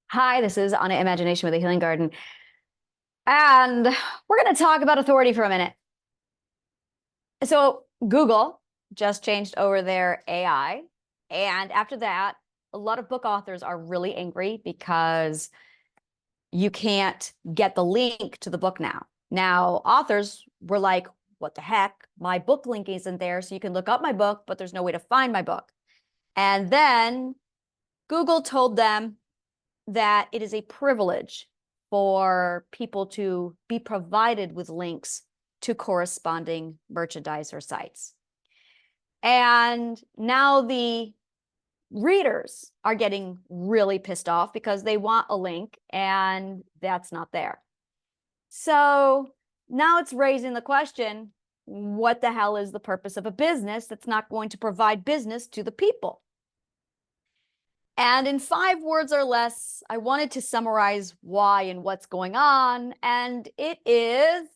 Hi, this is Anna Imagination with a Healing Garden. And we're going to talk about authority for a minute. So, Google just changed over their AI. And after that, a lot of book authors are really angry because you can't get the link to the book now. Now, authors were like, what the heck? My book link isn't there. So you can look up my book, but there's no way to find my book. And then Google told them that it is a privilege for people to be provided with links to corresponding merchandise or sites. And now the readers are getting really pissed off because they want a link and that's not there. So now it's raising the question, what the hell is the purpose of a business that's not going to provide business to the people? And in 5 words or less, I wanted to summarize why and what's going on. And it is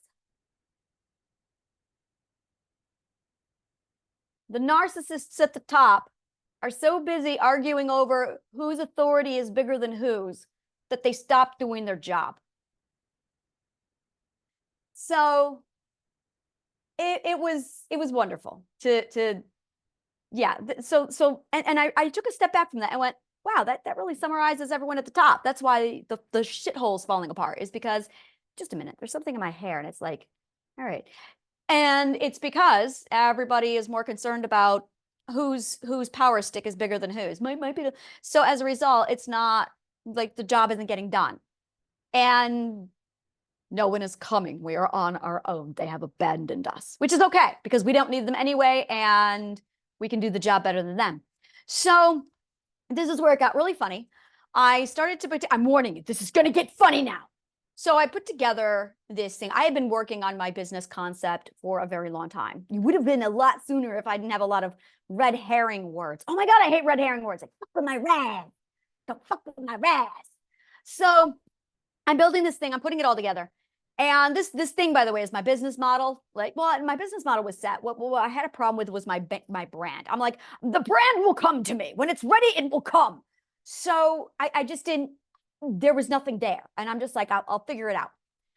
the narcissists at the top are so busy arguing over whose authority is bigger than whose that they stop doing their job. So it was wonderful to yeah. And I took a step back from that and went, wow, that really summarizes everyone at the top. That's why the shithole's falling apart, is because, just a minute, there's something in my hair and it's like, all right. And it's because everybody is more concerned about whose power stick is bigger than whose. Might be so as a result, it's not like the job isn't getting done. And no one is coming. We are on our own. They have abandoned us, which is okay because we don't need them anyway, and we can do the job better than them. So this is where it got really funny. I started to, I'm warning you, this is going to get funny now. So I put together this thing. I had been working on my business concept for a very long time. You would have been a lot sooner if I didn't have a lot of red herring words. Oh my God, I hate red herring words. Like, fuck with my raz. Don't fuck with my raz. So I'm building this thing. I'm putting it all together. And this thing, by the way, is my business model. Like, well, my business model was set. What I had a problem with was my brand. I'm like, the brand will come to me. When it's ready, it will come. So I just didn't, there was nothing there. And I'm just like, I'll figure it out.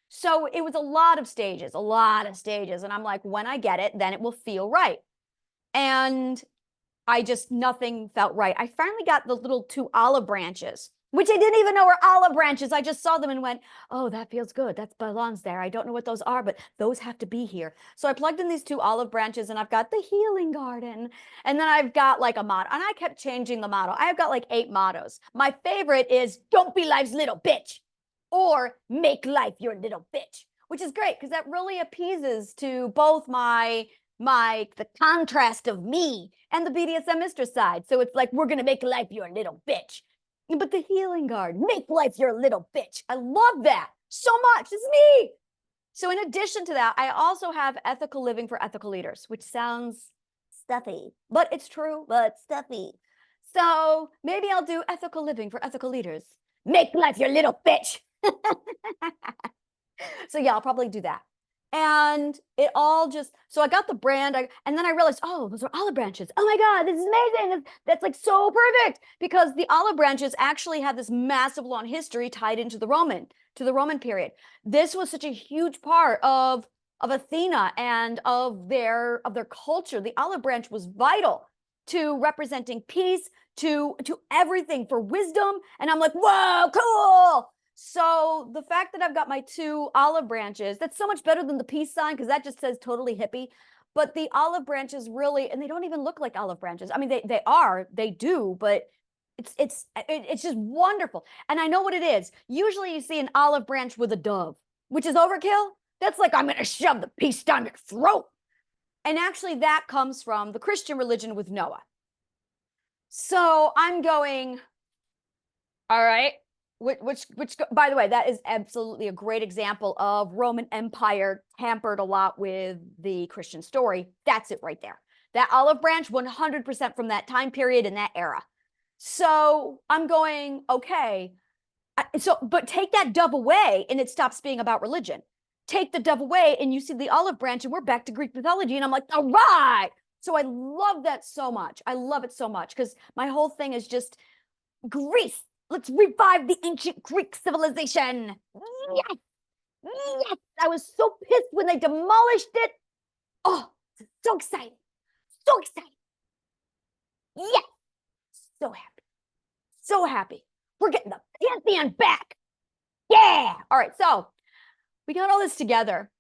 So it was a lot of stages. And I'm like, when I get it, then it will feel right. And nothing felt right. I finally got the little 2 olive branches, which I didn't even know were olive branches. I just saw them and went, oh, that feels good. That belongs there. I don't know what those are, but those have to be here. So I plugged in these 2 olive branches and I've got the healing garden. And then I've got like a motto, and I kept changing the motto. I've got like 8 mottos. My favorite is don't be life's little bitch, or make life your little bitch, which is great because that really appeases to both the contrast of me and the BDSM mistress side. So it's like, we're going to make life your little bitch. But the healing guard, make life your little bitch. I love that so much. It's me. So in addition to that, I also have ethical living for ethical leaders, which sounds stuffy, but it's true, but stuffy. So maybe I'll do ethical living for ethical leaders. Make life your little bitch. So yeah, I'll probably do that. And it all just, so I got the brand, and then I realized, oh, those are olive branches. Oh my God, this is amazing. That's like so perfect, because the olive branches actually have this massive long history tied into the Roman period. This was such a huge part of Athena and of their culture. The olive branch was vital to representing peace, to everything, for wisdom. And I'm like, whoa, cool. So the fact that I've got my 2 olive branches, that's so much better than the peace sign, because that just says totally hippie. But the olive branches really, and they don't even look like olive branches. I mean, they do, but it's just wonderful. And I know what it is. Usually you see an olive branch with a dove, which is overkill. That's like, I'm going to shove the peace down your throat. And actually that comes from the Christian religion with Noah. So I'm going, all right. Which, by the way, that is absolutely a great example of Roman Empire tampered a lot with the Christian story. That's it right there. That olive branch, 100% from that time period and that era. So I'm going, okay. But take that dove away and it stops being about religion. Take the dove away and you see the olive branch and we're back to Greek mythology. And I'm like, all right. So I love that so much. I love it so much because my whole thing is just Greece. Let's revive the ancient Greek civilization. Yes. Yes. I was so pissed when they demolished it. Oh, so excited. So excited. Yes. So happy. So happy. We're getting the Pantheon back. Yeah. All right. So we got all this together.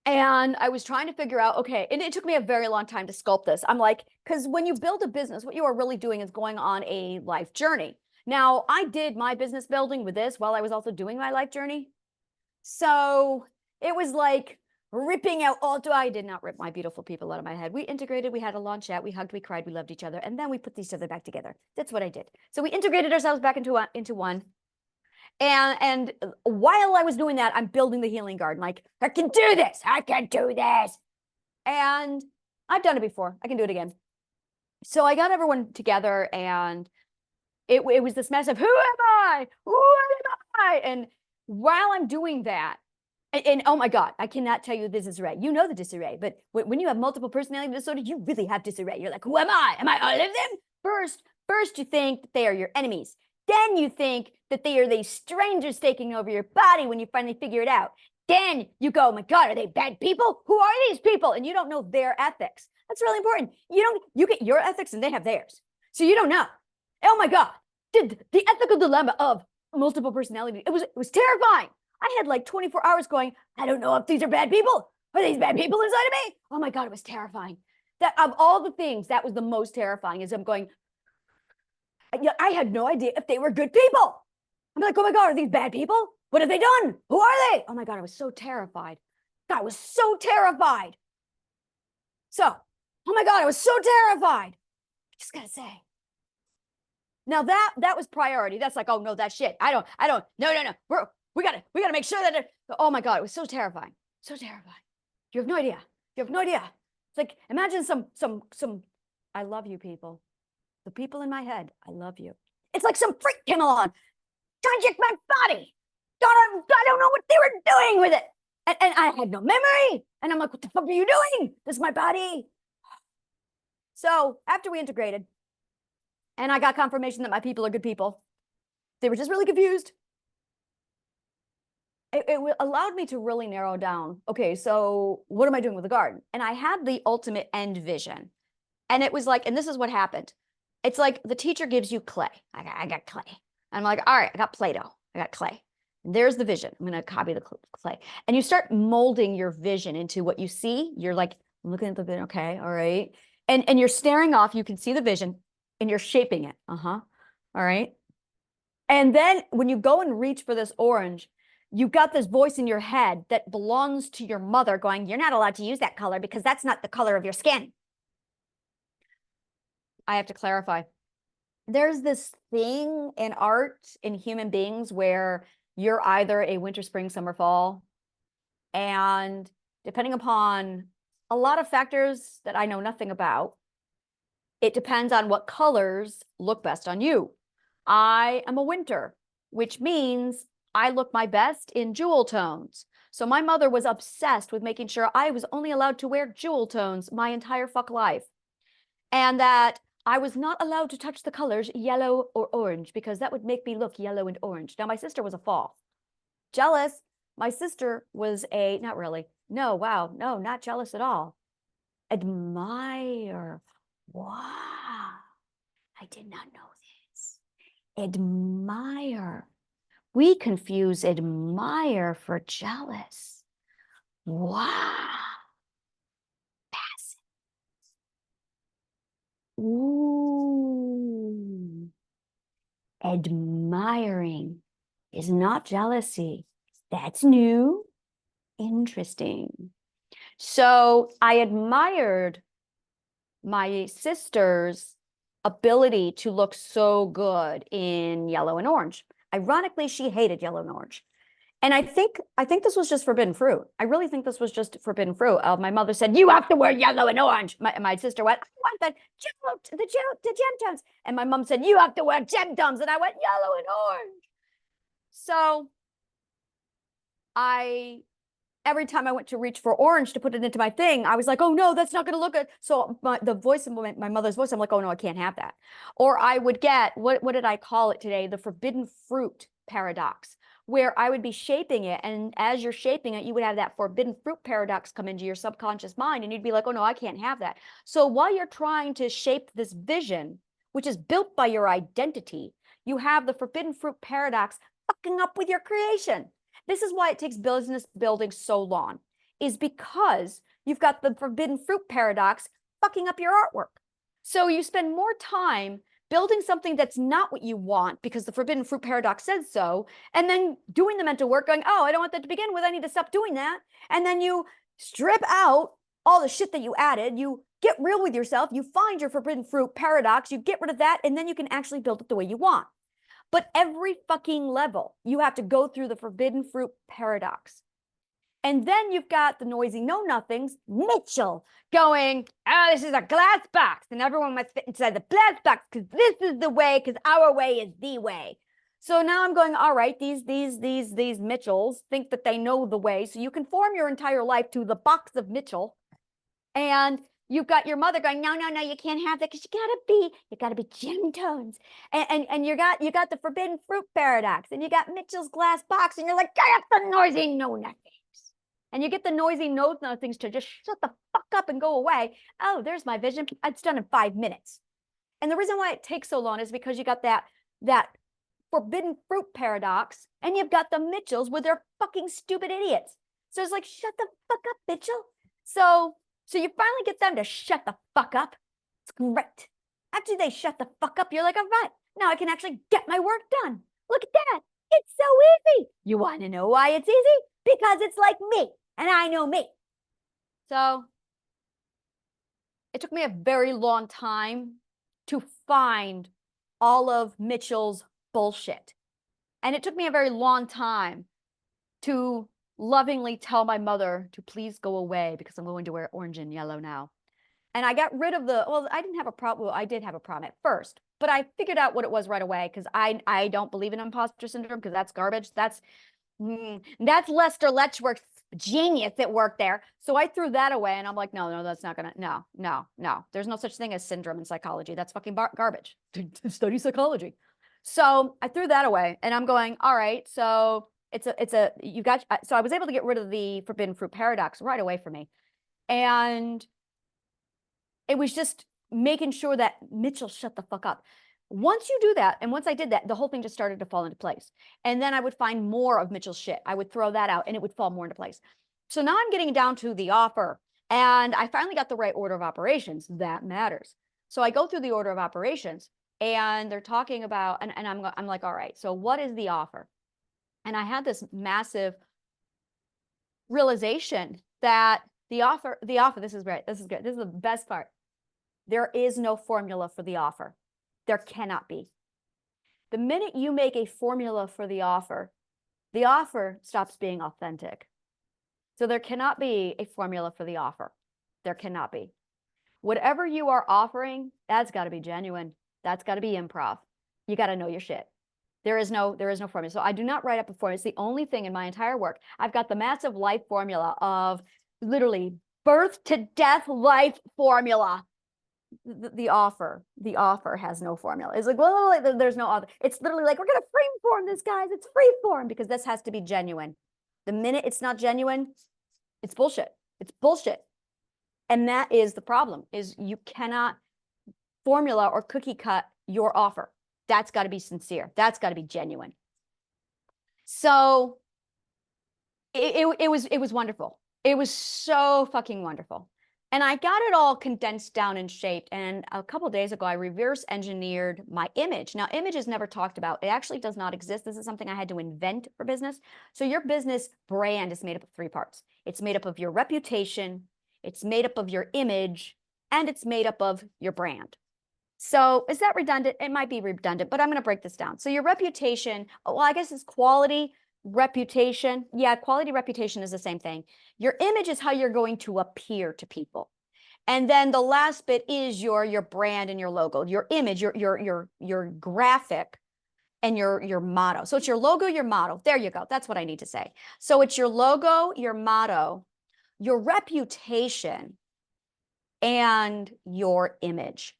And I was trying to figure out, okay, and it took me a very long time to sculpt this. I'm like, because when you build a business, what you are really doing is going on a life journey. Now, I did my business building with this while I was also doing my life journey. So it was like ripping out all, I did not rip my beautiful people out of my head. We integrated, we had a long chat, we hugged, we cried, we loved each other, and then we put each other back together. That's what I did. So we integrated ourselves back into one. And while I was doing that, I'm building the healing garden. Like, I can do this. I can do this. And I've done it before. I can do it again. So I got everyone together, and it was this mess of, who am I? Who am I? And while I'm doing that, and oh my God, I cannot tell you this disarray. You know the disarray, but when you have multiple personality disorders, you really have disarray. You're like, who am I? Am I all of them? First you think that they are your enemies. Then you think that they are these strangers taking over your body when you finally figure it out. Then you go, oh my God, are they bad people? Who are these people? And you don't know their ethics. That's really important. You get your ethics and they have theirs. So you don't know. Oh my God, the ethical dilemma of multiple personality, it was terrifying. I had like 24 hours going, I don't know if these are bad people. Are these bad people inside of me? Oh my God, it was terrifying. That of all the things, that was the most terrifying, is I'm going, I had no idea if they were good people. I'm like, oh my God, are these bad people? What have they done? Who are they? Oh my God, I was so terrified. God, I was so terrified. So, oh my God, I was so terrified. I just gotta say. Now that was priority. That's like, oh no, that shit. I don't, no. We gotta make sure that oh my God, it was so terrifying. So terrifying. You have no idea. You have no idea. It's like, imagine some, I love you people. The people in my head, I love you. It's like some freak came along, trying to check my body. I don't know what they were doing with it. And I had no memory. And I'm like, what the fuck are you doing? This is my body. So after we integrated, and I got confirmation that my people are good people, they were just really confused. It allowed me to really narrow down, okay, so what am I doing with the garden? And I had the ultimate end vision. And it was like, and this is what happened. It's like the teacher gives you clay. I got clay. I'm like, all right, I got Play-Doh. I got clay. And there's the vision. I'm going to copy the clay. And you start molding your vision into what you see. You're like, I'm looking at the vision. Okay, all right. And you're staring off. You can see the vision and you're shaping it. All right. And then when you go and reach for this orange, you've got this voice in your head that belongs to your mother going, you're not allowed to use that color because that's not the color of your skin. I have to clarify. There's this thing in art, in human beings, where you're either a winter, spring, summer, fall. And depending upon a lot of factors that I know nothing about, it depends on what colors look best on you. I am a winter, which means I look my best in jewel tones. So my mother was obsessed with making sure I was only allowed to wear jewel tones my entire fuck life. And that I was not allowed to touch the colors yellow or orange because that would make me look yellow and orange. Now, my sister was a fall. Jealous. My sister was a, not really. No, wow. No, not jealous at all. Admire. Wow. I did not know this. Admire. We confuse admire for jealous. Wow. Ooh. Admiring is not jealousy. That's new. Interesting. So I admired my sister's ability to look so good in yellow and orange. Ironically, she hated yellow and orange. And I think this was just forbidden fruit. I really think this was just forbidden fruit. My mother said, you have to wear yellow and orange. My sister went, I want the gem tones. And my mom said, you have to wear gem tones. And I went, yellow and orange. So every time I went to reach for orange to put it into my thing, I was like, oh no, that's not going to look good. So the voice of my mother's voice, I'm like, oh no, I can't have that. Or I would get, what did I call it today? The forbidden fruit paradox, where I would be shaping it. And as you're shaping it, you would have that forbidden fruit paradox come into your subconscious mind. And you'd be like, oh no, I can't have that. So while you're trying to shape this vision, which is built by your identity, you have the forbidden fruit paradox fucking up with your creation. This is why it takes business building so long, is because you've got the forbidden fruit paradox fucking up your artwork. So you spend more time building something that's not what you want because the forbidden fruit paradox says so, and then doing the mental work going, oh, I don't want that to begin with. I need to stop doing that. And then you strip out all the shit that you added. You get real with yourself. You find your forbidden fruit paradox. You get rid of that, and then you can actually build it the way you want. But every fucking level, you have to go through the forbidden fruit paradox. And then you've got the noisy know-nothings, Mitchell, going, oh, this is a glass box, and everyone must fit inside the glass box because this is the way, because our way is the way. So now I'm going, all right, these Mitchells think that they know the way, so you can form your entire life to the box of Mitchell, and you've got your mother going, no, you can't have that because you gotta be gem tones. And you got the forbidden fruit paradox, and you got Mitchell's glass box, and you're like, get up the noisy know-nothings. And you get the noisy know-nothings to just shut the fuck up and go away. Oh, there's my vision. It's done in 5 minutes. And the reason why it takes so long is because you got that forbidden fruit paradox, and you've got the Mitchells with their fucking stupid idiots. So it's like, shut the fuck up, Mitchell. So you finally get them to shut the fuck up. It's great. After they shut the fuck up, you're like, all right, now I can actually get my work done. Look at that. It's so easy. You want to know why it's easy? Because it's like me, and I know me. So it took me a very long time to find all of Mitchell's bullshit. And it took me a very long time to lovingly tell my mother to please go away because I'm going to wear orange and yellow now. And I got rid of I didn't have a problem. Well, I did have a problem at first, but I figured out what it was right away because I don't believe in imposter syndrome because that's garbage. That's Lester Letchworth's genius that worked there. So I threw that away and I'm like, no, that's not gonna, no. There's no such thing as syndrome in psychology. That's fucking garbage. Study psychology. So I threw that away and I'm going, all right, so so I was able to get rid of the forbidden fruit paradox right away for me. And it was just making sure that Mitchell shut the fuck up. Once you do that, and once I did that, the whole thing just started to fall into place. And then I would find more of Mitchell's shit. I would throw that out and it would fall more into place. So now I'm getting down to the offer. And I finally got the right order of operations. That matters. So I go through the order of operations and they're talking about, and I'm like, all right, so what is the offer? And I had this massive realization that the offer, this is great. This is good. This is the best part. There is no formula for the offer. There cannot be. The minute you make a formula for the offer stops being authentic. So there cannot be a formula for the offer. There cannot be. Whatever you are offering, that's got to be genuine. That's got to be improv. You got to know your shit. There is no formula. So I do not write up a formula. It's the only thing in my entire work. I've got the massive life formula of literally birth to death life formula. The offer has no formula. It's like, well, there's no other. It's literally like, we're going to free form this, guys. It's free form because this has to be genuine. The minute it's not genuine, it's bullshit. It's bullshit. And that is the problem, is you cannot formula or cookie cut your offer. That's got to be sincere. That's got to be genuine. So it was wonderful. It was so fucking wonderful. And I got it all condensed down and shaped. And a couple of days ago, I reverse engineered my image. Now, image is never talked about. It actually does not exist. This is something I had to invent for business. So your business brand is made up of 3 parts. It's made up of your reputation, it's made up of your image, and it's made up of your brand. So is that redundant? It might be redundant, but I'm going to break this down. So your reputation, well, I guess it's quality, reputation. Yeah, quality, reputation is the same thing. Your image is how you're going to appear to people. And then the last bit is your brand and your logo, your image, your graphic and your motto. So it's your logo, your motto. There you go. That's what I need to say. So it's your logo, your motto, your reputation, and your image.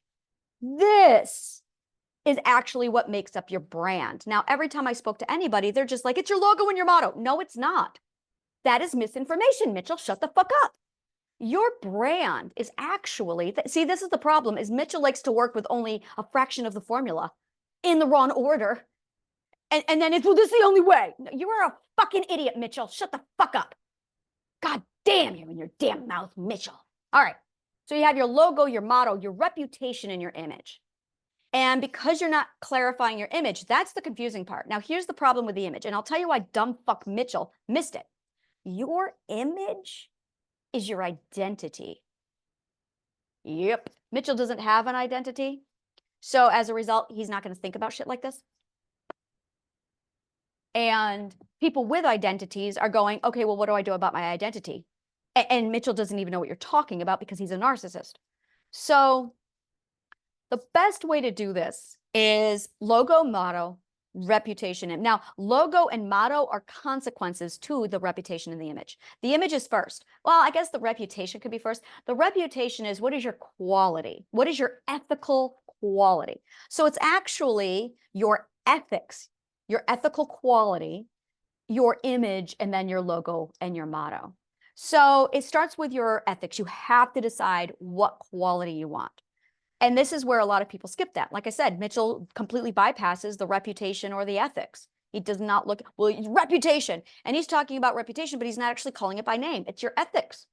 This is actually what makes up your brand. Now, every time I spoke to anybody, they're just like, it's your logo and your motto. No, it's not. That is misinformation, Mitchell. Shut the fuck up. Your brand is actually, see, this is the problem, is Mitchell likes to work with only a fraction of the formula in the wrong order. And then it's, well, this is the only way. You are a fucking idiot, Mitchell. Shut the fuck up. God damn you and your damn mouth, Mitchell. All right. So you have your logo, your motto, your reputation, and your image. And because you're not clarifying your image, that's the confusing part. Now, here's the problem with the image. And I'll tell you why dumb fuck Mitchell missed it. Your image is your identity. Yep. Mitchell doesn't have an identity. So as a result, he's not going to think about shit like this. And people with identities are going, okay, well, what do I do about my identity? And Mitchell doesn't even know what you're talking about because he's a narcissist. So the best way to do this is logo, motto, reputation. And now logo and motto are consequences to the reputation and the image. The image is first. Well, I guess the reputation could be first. The reputation is, what is your quality? What is your ethical quality? So it's actually your ethics, your ethical quality, your image, and then your logo and your motto. So it starts with your ethics. You have to decide what quality you want. And this is where a lot of people skip that. Like I said, Mitchell completely bypasses the reputation or the ethics. He does not look, well, reputation. And he's talking about reputation, but he's not actually calling it by name. It's your ethics.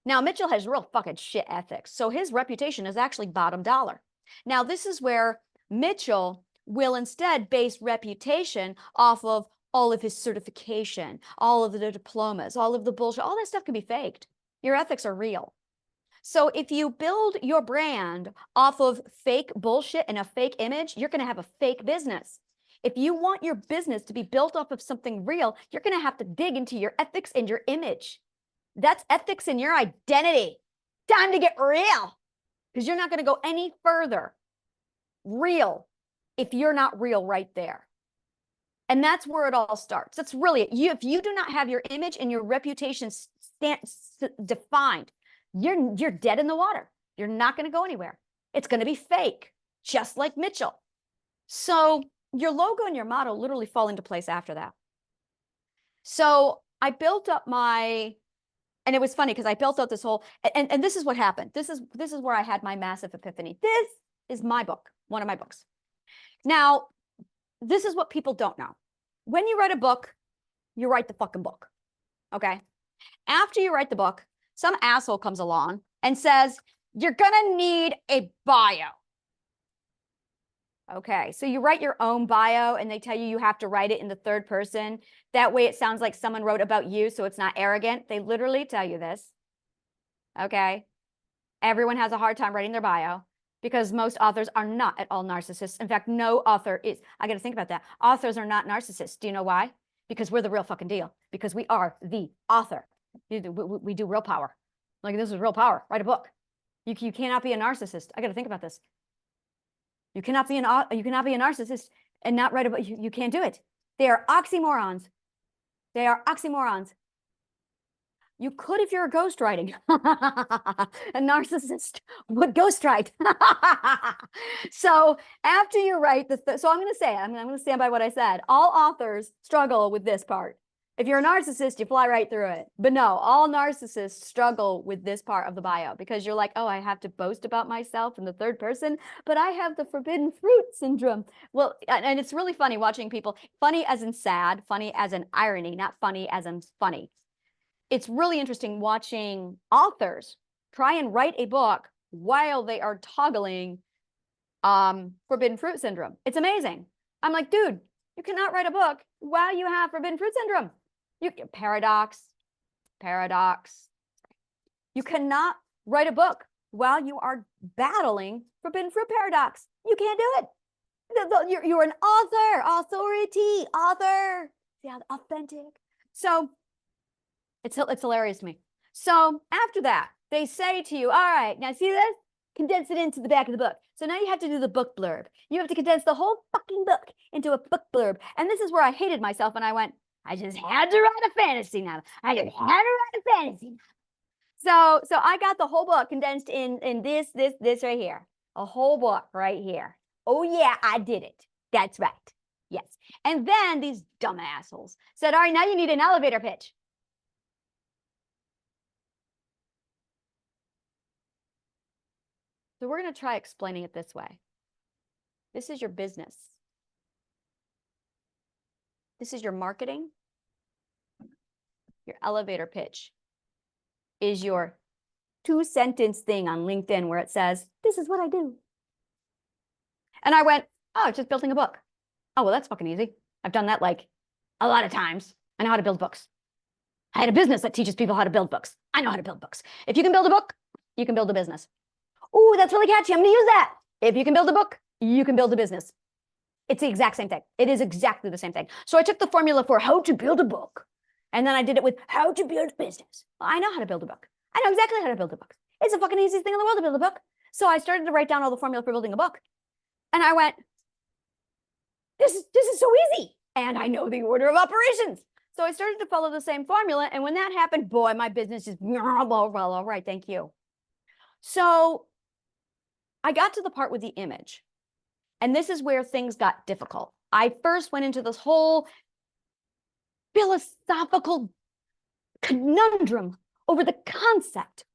Now, Mitchell has real fucking shit ethics. So his reputation is actually bottom dollar. Now, this is where Mitchell will instead base reputation off of all of his certification, all of the diplomas, all of the bullshit. All that stuff can be faked. Your ethics are real. So if you build your brand off of fake bullshit and a fake image, you're going to have a fake business. If you want your business to be built off of something real, you're going to have to dig into your ethics and your image. That's ethics and your identity. Time to get real, because you're not going to go any further real if you're not real right there. And that's where it all starts. That's really it. If you do not have your image and your reputation defined, you're dead in the water. You're not going to go anywhere. It's going to be fake, just like Mitchell. So your logo and your motto literally fall into place after that. So I built up and it was funny because I built out this whole, and this is what happened. This is where I had my massive epiphany. This is my book, one of my books. Now, this is what people don't know. When you write a book, you write the fucking book. Okay? After you write the book, some asshole comes along and says, you're gonna need a bio. Okay, so you write your own bio and they tell you you have to write it in the third person. That way it sounds like someone wrote about you, so it's not arrogant. They literally tell you this. Okay? Everyone has a hard time writing their bio because most authors are not at all narcissists. In fact, no author is. I gotta think about that. Authors are not narcissists. Do you know why? Because we're the real fucking deal. Because we are the author. We do real power. Like, this is real power. Write a book. You cannot be a narcissist. I got to think about this. You cannot be a narcissist and not write a book. You can't do it. They are oxymorons. They are oxymorons. You could if you're ghostwriting. A narcissist would ghostwrite. So after you write so I'm going to say, I'm going to stand by what I said. All authors struggle with this part. If you're a narcissist, you fly right through it. But no, all narcissists struggle with this part of the bio because you're like, oh, I have to boast about myself in the third person, but I have the forbidden fruit syndrome. Well, and it's really funny watching people, funny as in sad, funny as in irony, not funny as in funny. It's really interesting watching authors try and write a book while they are toggling forbidden fruit syndrome. It's amazing. I'm like, dude, you cannot write a book while you have forbidden fruit syndrome. Paradox. You cannot write a book while you are battling forbidden fruit paradox. You can't do it. You're an author. Yeah, authentic. So it's hilarious to me. So after that, they say to you, all right, now see this? condense it into the back of the book. So now you have to do the book blurb. You have to condense the whole fucking book into a book blurb. And this is where I hated myself. And I went, I just had to write a fantasy novel. I just had to write a fantasy novel. So I got the whole book condensed in this right here. A whole book right here. Oh yeah, I did it. That's right. Yes. And then these dumb assholes said, all right, now you need an elevator pitch. So we're going to try explaining it this way. This is your business. This is your marketing. Your elevator pitch is your 2-sentence thing on LinkedIn where it says, this is what I do. And I went, oh, it's just building a book. Oh, well, that's fucking easy. I've done that like a lot of times. I know how to build books. I had a business that teaches people how to build books. I know how to build books. If you can build a book, you can build a business. Ooh, that's really catchy. I'm going to use that. If you can build a book, you can build a business. It's the exact same thing. It is exactly the same thing. So I took the formula for how to build a book, and then I did it with how to build a business. Well, I know how to build a book. I know exactly how to build a book. It's the fucking easiest thing in the world to build a book. So I started to write down all the formula for building a book. And I went, this is so easy. And I know the order of operations. So I started to follow the same formula. And when that happened, boy, my business just, well, all right, thank you. So I got to the part with the image. And this is where things got difficult. I first went into this whole philosophical conundrum over the concept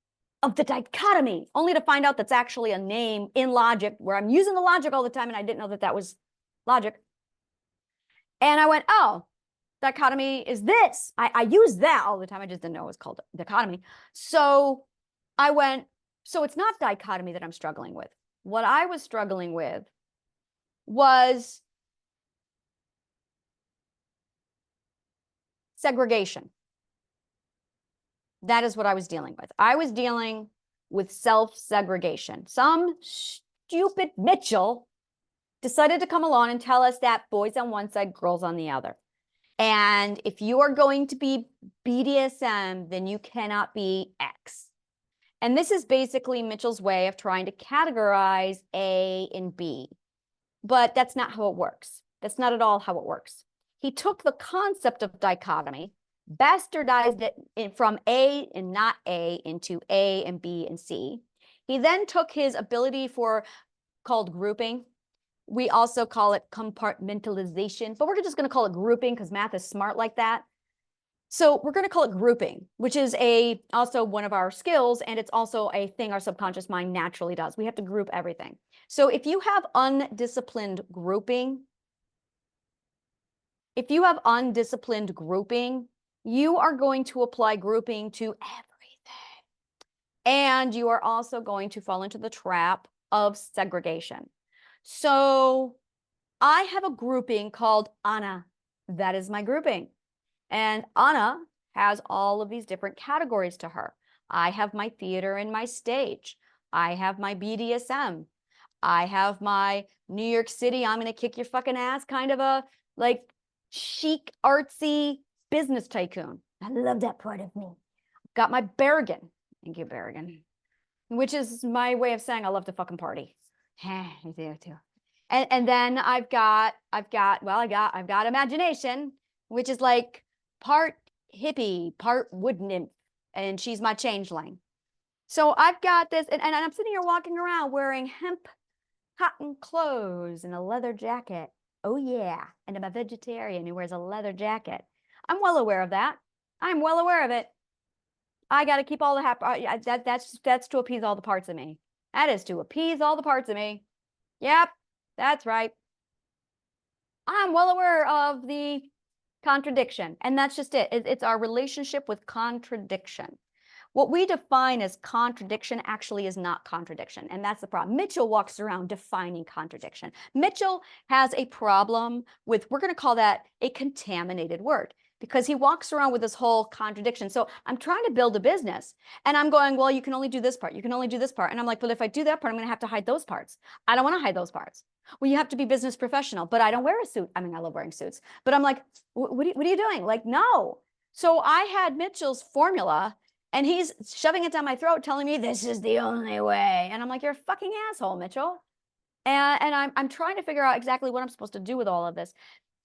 of the dichotomy, only to find out that's actually a name in logic where I'm using the logic all the time, and I didn't know that that was logic. And I went, oh, dichotomy is this. I use that all the time. I just didn't know it was called dichotomy. So I went, so it's not dichotomy that I'm struggling with. What I was struggling with was segregation. That is what I was dealing with. I was dealing with self-segregation. Some stupid Mitchell decided to come along and tell us that boys on one side, girls on the other. And if you are going to be BDSM, then you cannot be X. And this is basically Mitchell's way of trying to categorize A and B. But that's not how it works. That's not at all how it works. He took the concept of dichotomy, bastardized it from A and not A into A and B and C. He then took his ability called grouping. We also call it compartmentalization, but we're just going to call it grouping because math is smart like that. So we're going to call it grouping, which is also one of our skills, and it's also a thing our subconscious mind naturally does. We have to group everything. So if you have undisciplined grouping, you are going to apply grouping to everything. And you are also going to fall into the trap of segregation. So I have a grouping called Anna. That is my grouping. And Anna has all of these different categories to her. I have my theater and my stage. I have my BDSM. I have my New York City, I'm going to kick your fucking ass, kind of a like chic, artsy business tycoon. I love that part of me. Got my Berrigan. Thank you, Berrigan. Which is my way of saying I love to fucking party. I do too. And then I've got imagination, which is like part hippie, part wood nymph, and she's my changeling. So I've got this, and I'm sitting here walking around wearing hemp cotton clothes and a leather jacket. Oh yeah, and I'm a vegetarian who wears a leather jacket. I'm well aware of that. I'm well aware of it. I got to keep all the happy. That's to appease all the parts of me. That is to appease all the parts of me. Yep, that's right. I'm well aware of the contradiction, and that's just it. It's our relationship with contradiction. What we define as contradiction actually is not contradiction, and that's the problem. Mitchell walks around defining contradiction. Mitchell has a problem with, we're going to call that a contaminated word, because he walks around with this whole contradiction. So I'm trying to build a business, and I'm going, well, you can only do this part. You can only do this part. And I'm like, but if I do that part, I'm going to have to hide those parts. I don't want to hide those parts. Well, you have to be business professional, but I don't wear a suit. I mean, I love wearing suits, but I'm like, what are you doing? Like, no. So I had Mitchell's formula, And he's shoving it down my throat, telling me this is the only way. And I'm like, you're a fucking asshole, Mitchell. And I'm trying to figure out exactly what I'm supposed to do with all of this.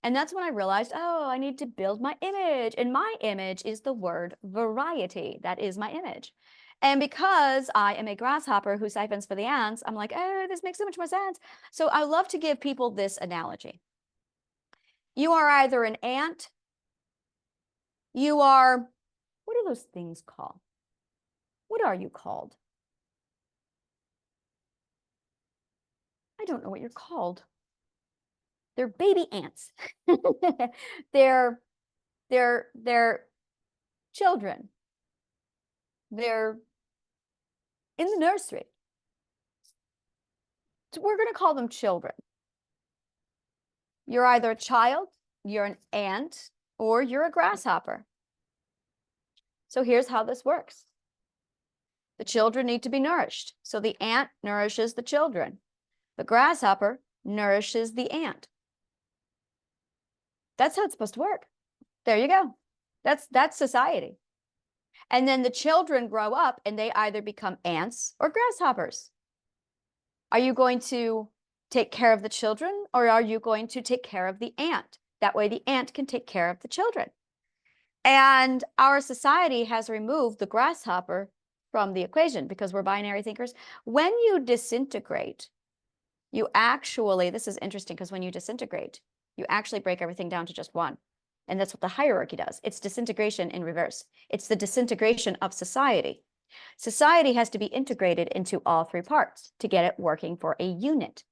And that's when I realized, oh, I need to build my image. And my image is the word variety. That is my image. And because I am a grasshopper who siphons for the ants, I'm like, oh, this makes so much more sense. So I love to give people this analogy. You are either an ant, you are, what are those things called? What are you called? I don't know what you're called. They're baby ants. they're children. They're in the nursery. So we're going to call them children. You're either a child, you're an ant, or you're a grasshopper. So here's how this works. The children need to be nourished. So the ant nourishes the children. The grasshopper nourishes the ant. That's how it's supposed to work. There you go. That's society. And then the children grow up and they either become ants or grasshoppers. Are you going to take care of the children, or are you going to take care of the ant? That way the ant can take care of the children. And our society has removed the grasshopper from the equation because we're binary thinkers. When you disintegrate, you actually, this is interesting because when you disintegrate, you actually break everything down to just one. And that's what the hierarchy does. It's disintegration in reverse. It's the disintegration of society. Society has to be integrated into all three parts to get it working for a unit.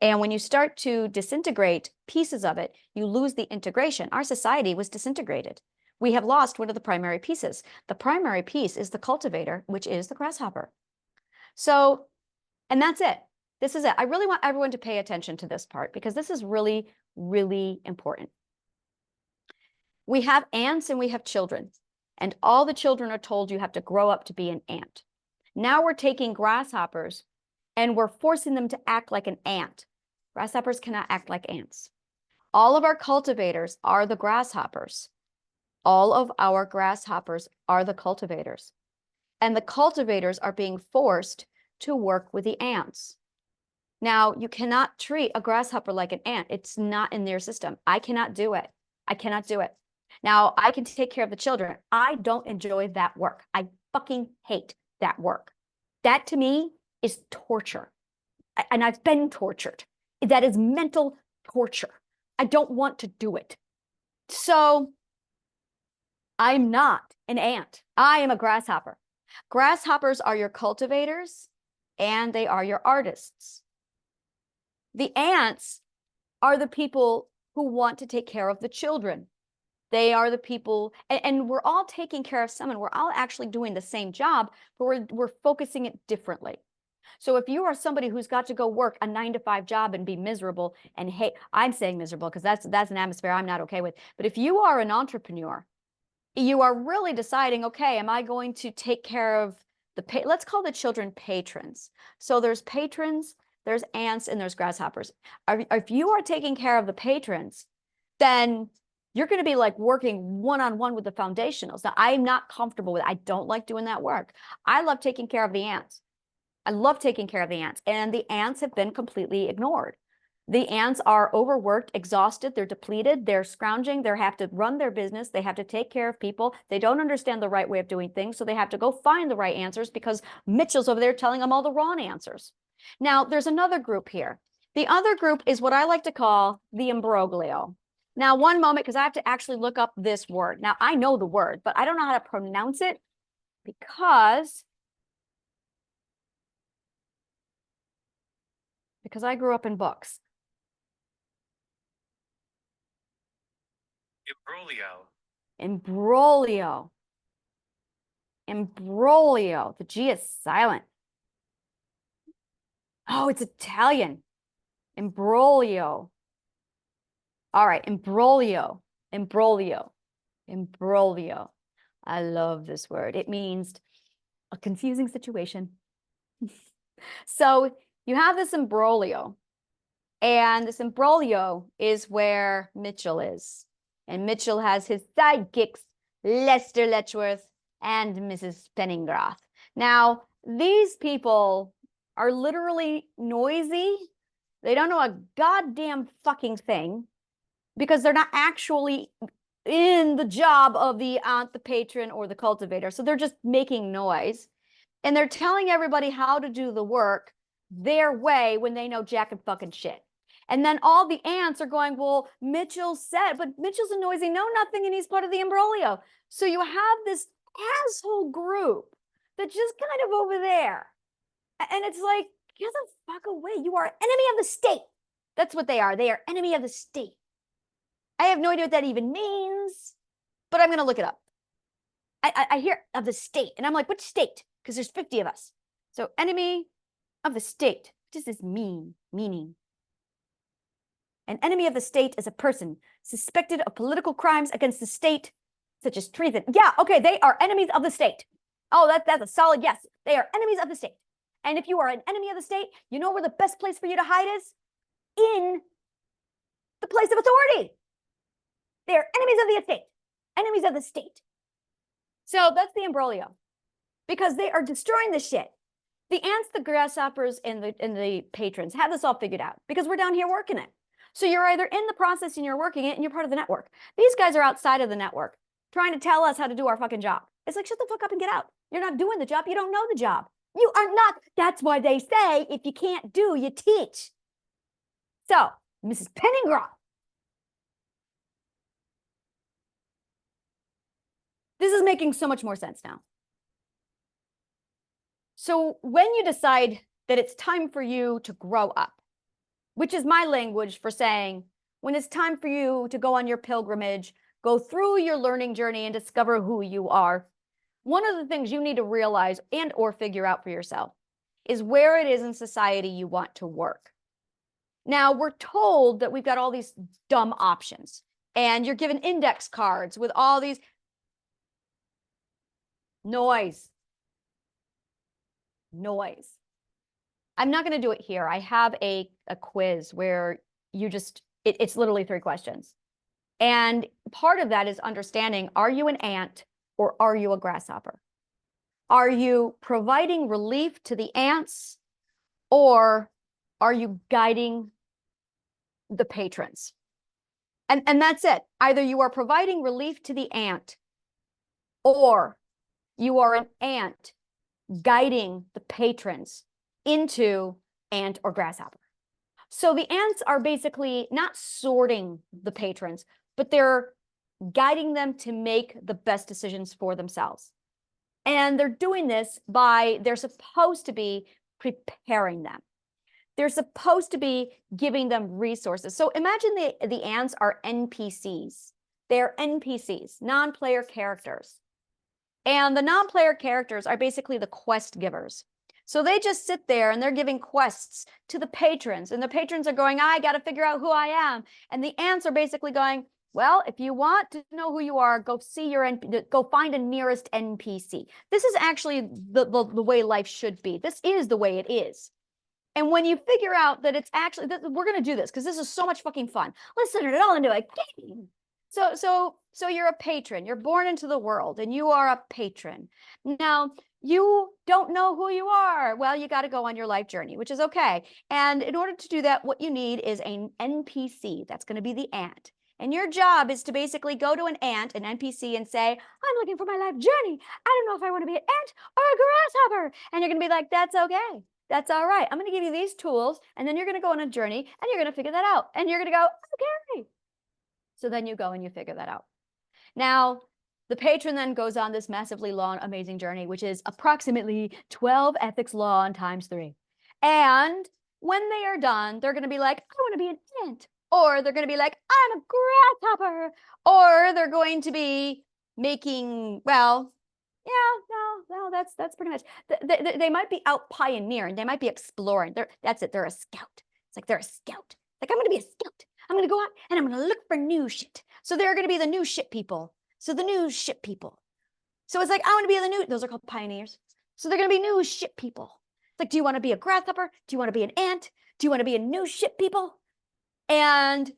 And when you start to disintegrate pieces of it, you lose the integration. Our society was disintegrated. We have lost one of the primary pieces. The primary piece is the cultivator, which is the grasshopper. So, and that's it. This is it. I really want everyone to pay attention to this part because this is really, really important. We have ants and we have children, and all the children are told you have to grow up to be an ant. Now we're taking grasshoppers and we're forcing them to act like an ant. Grasshoppers cannot act like ants. All of our cultivators are the grasshoppers. All of our grasshoppers are the cultivators. And the cultivators are being forced to work with the ants. Now, you cannot treat a grasshopper like an ant. It's not in their system. I cannot do it. I cannot do it. Now, I can take care of the children. I don't enjoy that work. I fucking hate that work. That to me is torture. And I've been tortured. That is mental torture. I don't want to do it. So I'm not an ant. I am a grasshopper. Grasshoppers are your cultivators and they are your artists. The ants are the people who want to take care of the children. They are the people, and we're all taking care of someone. We're all actually doing the same job, but we're focusing it differently. So if you are somebody who's got to go work a 9-to-5 job and be miserable and hate, I'm saying miserable because that's an atmosphere I'm not okay with. But if you are an entrepreneur, you are really deciding, okay, am I going to take care of let's call the children patrons. So there's patrons, there's ants, and there's grasshoppers. If you are taking care of the patrons, then you're going to be like working one-on-one with the foundationals. Now, I'm not comfortable with it. I don't like doing that work. I love taking care of the ants. I love taking care of the ants. And the ants have been completely ignored. The ants are overworked, exhausted, they're depleted, they're scrounging, they have to run their business, they have to take care of people, they don't understand the right way of doing things, so they have to go find the right answers because Mitchell's over there telling them all the wrong answers. Now, there's another group here. The other group is what I like to call the imbroglio. Now, one moment, because I have to actually look up this word. Now, I know the word, but I don't know how to pronounce it because I grew up in books. Imbroglio. Imbroglio. The G is silent. Oh, it's Italian. Imbroglio. All right, imbroglio. Imbroglio. Imbroglio. I love this word. It means a confusing situation. So you have this imbroglio, and this imbroglio is where Mitchell is. And Mitchell has his sidekicks, Lester Letchworth and Mrs. Penningroth. Now, these people are literally noisy. They don't know a goddamn fucking thing because they're not actually in the job of the aunt, the patron, or the cultivator. So they're just making noise. And they're telling everybody how to do the work their way when they know jack and fucking shit. And then all the ants are going, well, Mitchell said, but Mitchell's a noisy know nothing and he's part of the imbroglio. So you have this asshole group that's just kind of over there. And it's like, get the fuck away. You are enemy of the state. That's what they are. They are enemy of the state. I have no idea what that even means, but I'm going to look it up. I hear of the state, and I'm like, which state? Because there's 50 of us. So enemy of the state. What does this meaning? An enemy of the state is a person suspected of political crimes against the state, such as treason. Yeah, okay, they are enemies of the state. Oh, that's a solid yes. They are enemies of the state. And if you are an enemy of the state, you know where the best place for you to hide is? In the place of authority. They are enemies of the estate, enemies of the state. So that's the imbroglio, because they are destroying the shit. The ants, the grasshoppers, and the patrons have this all figured out because we're down here working it. So you're either in the process and you're working it and you're part of the network. These guys are outside of the network trying to tell us how to do our fucking job. It's like, shut the fuck up and get out. You're not doing the job. You don't know the job. You are not. That's why they say if you can't do, you teach. So, Mrs. Penningroth. This is making so much more sense now. So when you decide that it's time for you to grow up, which is my language for saying when it's time for you to go on your pilgrimage, go through your learning journey and discover who you are, one of the things you need to realize and or figure out for yourself is where it is in society you want to work. Now, we're told that we've got all these dumb options, and you're given index cards with all these noise. I'm not going to do it here. I have a quiz where you just, it's literally 3 questions. And part of that is understanding, are you an ant or are you a grasshopper? Are you providing relief to the ants or are you guiding the patrons? And that's it. Either you are providing relief to the ant or you are an ant guiding the patrons into ant or grasshopper. So the ants are basically not sorting the patrons, but they're guiding them to make the best decisions for themselves. And they're doing this by, they're supposed to be preparing them. They're supposed to be giving them resources. So imagine the ants are NPCs. They're NPCs, non-player characters. And the non-player characters are basically the quest givers. So they just sit there and they're giving quests to the patrons. And the patrons are going, I got to figure out who I am. And the ants are basically going, well, if you want to know who you are, go find a nearest NPC. This is actually the way life should be. This is the way it is. And when you figure out that it's actually, we're going to do this because this is so much fucking fun. Let's turn it all into a game. So you're a patron, you're born into the world and you are a patron. Now, you don't know who you are. Well, you got to go on your life journey, which is okay. And in order to do that, what you need is an NPC. That's going to be the ant. And your job is to basically go to an NPC, and say, I'm looking for my life journey. I don't know if I want to be an ant or a grasshopper. And you're going to be like, that's okay. That's all right. I'm going to give you these tools. And then you're going to go on a journey and you're going to figure that out. And you're going to go, okay. So then you go and you figure that out. Now, the patron then goes on this massively long, amazing journey, which is approximately 12 ethics law times 3. And when they are done, they're going to be like, I want to be an ant. Or they're going to be like, I'm a grasshopper. Or they're going to be making, well, yeah, no, that's pretty much. They might be out pioneering. They might be exploring. That's it. They're a scout. It's like they're a scout. Like, I'm going to be a scout. I'm going to go out and I'm going to look for new shit. So they're going to be the new shit people. So the new shit people. So it's like, I want to be the new, those are called pioneers. So they're going to be new shit people. It's like, do you want to be a grasshopper? Do you want to be an ant? Do you want to be a new shit people? And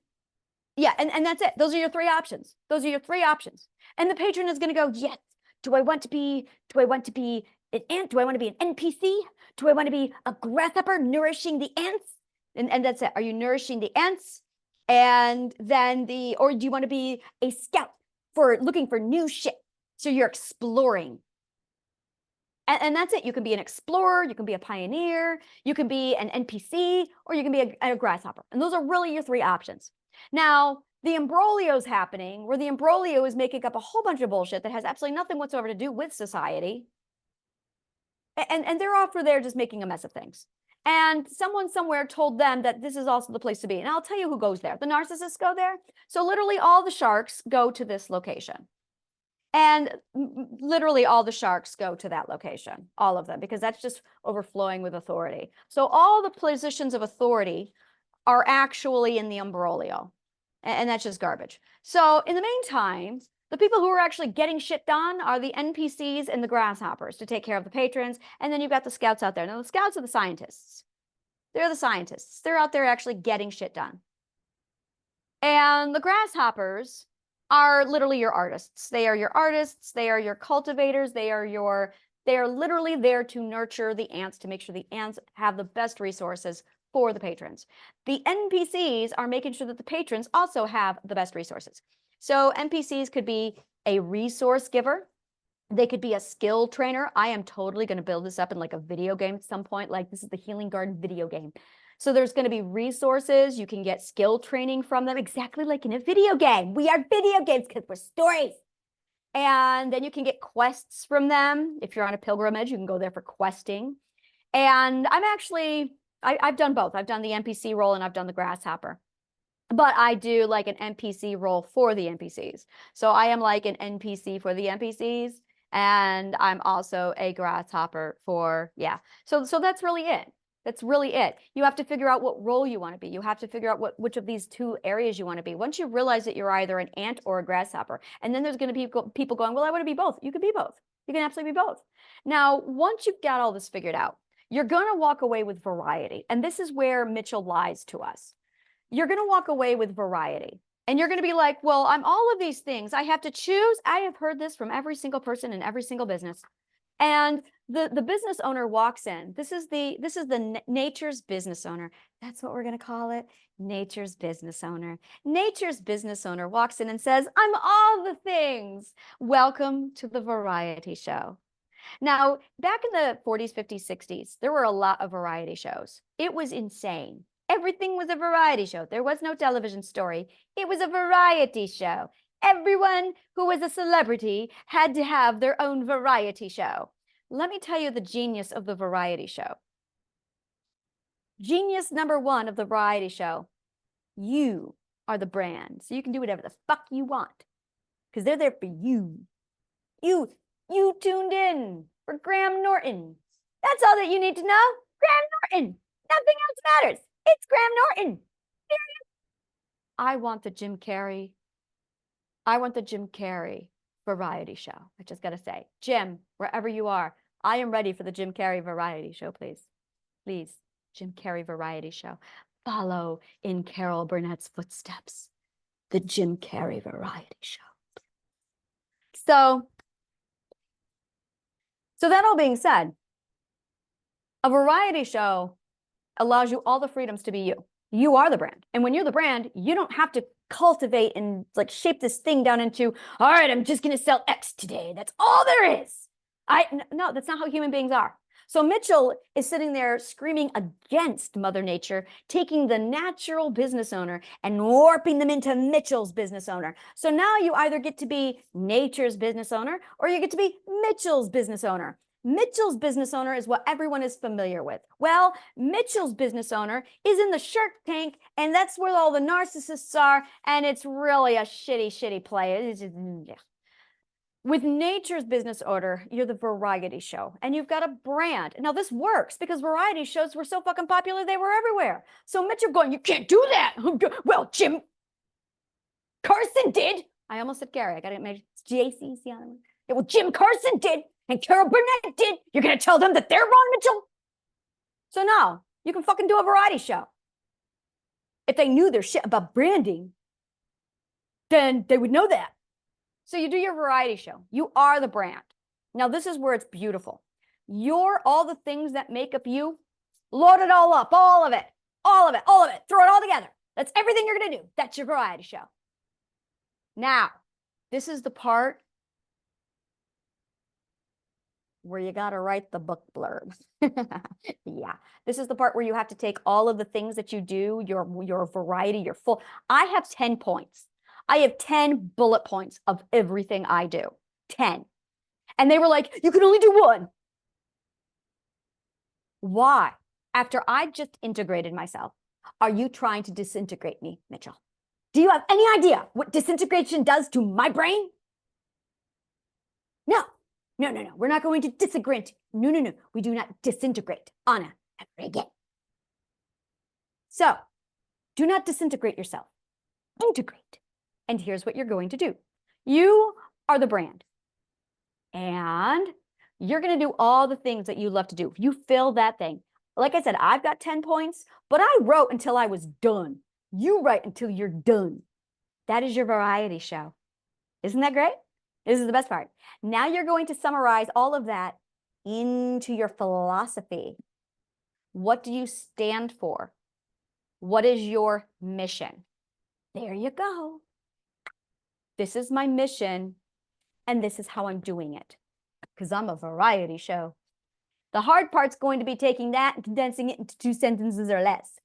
yeah, and that's it. Those are your 3 options. Those are your 3 options. And the patron is going to go, yes, Do I want to be an ant? Do I want to be an NPC? Do I want to be a grasshopper nourishing the ants? And that's it. Are you nourishing the ants? And then or do you want to be a scout for looking for new shit? So you're exploring. And that's it. You can be an explorer, you can be a pioneer, you can be an NPC, or you can be a grasshopper. And those are really your 3 options. Now, the imbroglio is happening where the imbroglio is making up a whole bunch of bullshit that has absolutely nothing whatsoever to do with society. And they're off for there just making a mess of things. And someone somewhere told them that this is also the place to be. And I'll tell you who goes there. The narcissists go there. So literally all the sharks go to this location. And literally all the sharks go to that location, all of them, because that's just overflowing with authority. So all the positions of authority are actually in the imbroglio, and that's just garbage. So in the meantime, the people who are actually getting shit done are the NPCs and the grasshoppers to take care of the patrons. And then you've got the scouts out there. Now, the scouts are the scientists. They're the scientists. They're out there actually getting shit done. And the grasshoppers are literally your artists. They are your artists. They are your cultivators. They are literally there to nurture the ants, to make sure the ants have the best resources for the patrons. The NPCs are making sure that the patrons also have the best resources. So NPCs could be a resource giver. They could be a skill trainer. I am totally going to build this up in like a video game at some point. Like, this is the Healing Garden video game. So there's going to be resources. You can get skill training from them, exactly like in a video game. We are video games because we're stories. And then you can get quests from them. If you're on a pilgrimage, you can go there for questing. And I've done both. I've done the NPC role and I've done the grasshopper. But I do like an NPC role for the NPCs. So I am like an NPC for the NPCs. And I'm also a grasshopper for, yeah. So that's really it. That's really it. You have to figure out what role you want to be. You have to figure out which of these 2 areas you want to be. Once you realize that you're either an ant or a grasshopper, and then there's going to be people going, well, I want to be both. You can be both. You can absolutely be both. Now, once you've got all this figured out, you're going to walk away with variety. And this is where Mitchell lies to us. You're going to walk away with variety. And you're going to be like, well, I'm all of these things. I have to choose. I have heard this from every single person in every single business. And the business owner walks in. This is the nature's business owner. That's what we're going to call it. Nature's business owner. Nature's business owner walks in and says, I'm all the things. Welcome to the variety show. Now, back in the 40s, 50s, 60s, there were a lot of variety shows. It was insane. Everything was a variety show. There was no television story. It was a variety show. Everyone who was a celebrity had to have their own variety show. Let me tell you the genius of the variety show. Genius number 1 of the variety show. You are the brand. So you can do whatever the fuck you want. Because they're there for you. You tuned in for Graham Norton. That's all that you need to know. Graham Norton. Nothing else matters. It's Graham Norton. Period. I want the Jim Carrey variety show. I just got to say, Jim, wherever you are, I am ready for the Jim Carrey variety show, please. Please, Jim Carrey variety show. Follow in Carol Burnett's footsteps. The Jim Carrey variety show. So that all being said, a variety show allows you all the freedoms to be you. You are the brand. And when you're the brand, you don't have to cultivate and like shape this thing down into, all right, I'm just going to sell X today. That's all there is. No, that's not how human beings are. So Mitchell is sitting there screaming against Mother Nature, taking the natural business owner and warping them into Mitchell's business owner. So now you either get to be nature's business owner or you get to be Mitchell's business owner. Mitchell's business owner is what everyone is familiar with. Well, Mitchell's business owner is in the Shark Tank, and that's where all the narcissists are, and it's really a shitty play. It's just, yeah. With nature's business order, you're the variety show, and you've got a brand. Now, this works because variety shows were so fucking popular, they were everywhere. So Mitchell going, you can't do that. Well, Jim Carson did. I almost said Gary. I got to make JC's on him. Yeah, well, Jim Carson did. And Carol Burnett did. You're going to tell them that they're wrong, Mitchell? So no, you can fucking do a variety show. If they knew their shit about branding, then they would know that. So you do your variety show. You are the brand. Now, this is where it's beautiful. You're all the things that make up you. Load it all up, all of it, all of it, all of it. Throw it all together. That's everything you're going to do. That's your variety show. Now, this is the part where you got to write the book blurb. Yeah, this is the part where you have to take all of the things that you do, your variety, your full. I have 10 points. I have 10 bullet points of everything I do. 10. And they were like, you can only do one. Why? After I just integrated myself, are you trying to disintegrate me, Mitchell? Do you have any idea what disintegration does to my brain? No. No, no, no. We're not going to disintegrate. No, no, no. We do not disintegrate, Anna, ever again. So, do not disintegrate yourself. Integrate. And here's what you're going to do. You are the brand. And you're going to do all the things that you love to do. You fill that thing. Like I said, I've got 10 points, but I wrote until I was done. You write until you're done. That is your variety show. Isn't that great? This is the best part. Now you're going to summarize all of that into your philosophy. What do you stand for? What is your mission? There you go. This is my mission, and this is how I'm doing it, because I'm a variety show. The hard part's going to be taking that and condensing it into 2 sentences or less.